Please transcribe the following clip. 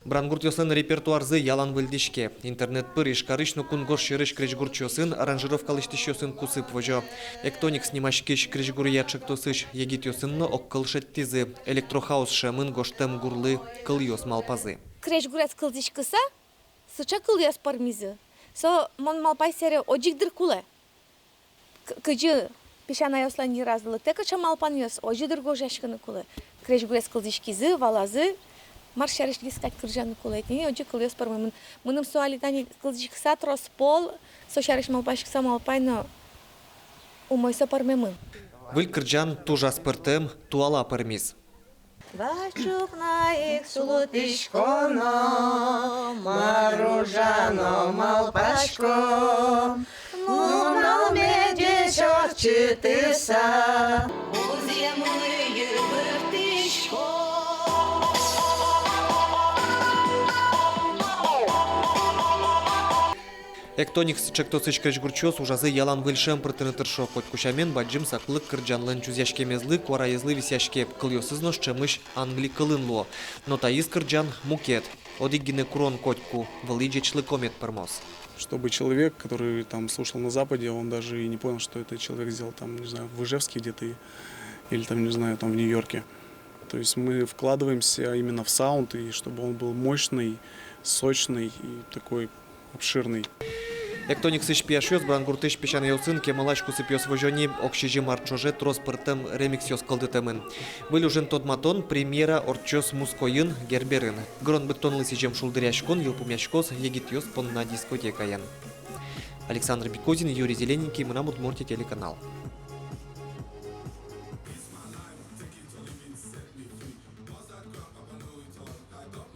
Брангуртёсын репертуарзы ялан вылдишке. Интернет пыриш карышну кунгор шырыш крежгурчёсын аранжировкалыштышёсын кусып вожо. Эктоник снимашкиш крежгурьячык тосыш егитёсынно оккылшеттизы. Электрохаус шемын гоштем гурлы кыльёс малпазы. Крежгурец кылдишкыса, сыча кыльёс пармизы. Со мон малпай сере оджигдыр куле. Кыжы пешана ёслан еразылы. Текача малпан ёс оджигдыр гожашкыны куле. Крежгурец кылдишкизы, валазы. Маршариш дискать кыржаны кулайтини, оджи кыльёс пармы. Мыным суалитани кылдишкыса трос пол, сошариш малпашкыса малпайно умойсо пармемын. Выль кырджан тужа спыртем туала пармиз. Бачук на их сулутишконо, маружано малпашко, ну меде чорчитыса, у землы вертишко. Эктоник сычектосыч крежгурчёс ужазы ялан выльшем пыртыны тыршо. Хоть кушамен баджим саклык кырджанлын чузяшкемезлы куараезлы висяшке кыльёсызно шчемыш англи кылынло. Но таиз кырджан мукет. Одиггине курон котьку, вылыджечлы комет пермос. Чтобы человек, который там слушал на Западе, он даже и не понял, что это человек сделал там, не знаю, в Ижевске где-то или там, не знаю, там в Нью-Йорке. То есть мы вкладываемся именно в саунд, и чтобы он был мощный, сочный и такой обширный. Эктоник сыч пиашёс брангуртыш пешан яусын кемалаш кусыпёс вожони окшижи марчоже трос пыртым ремиксёс кылдытымын. Был ужин тот матон премьера орчёс мускоин герберын. Грон беттон лысичем шулдыряшкон елпумяшкос егитёс пон на дискотекаян. Александр Бекозин, Юрий Зелененький, Мунамут Морти, телеканал.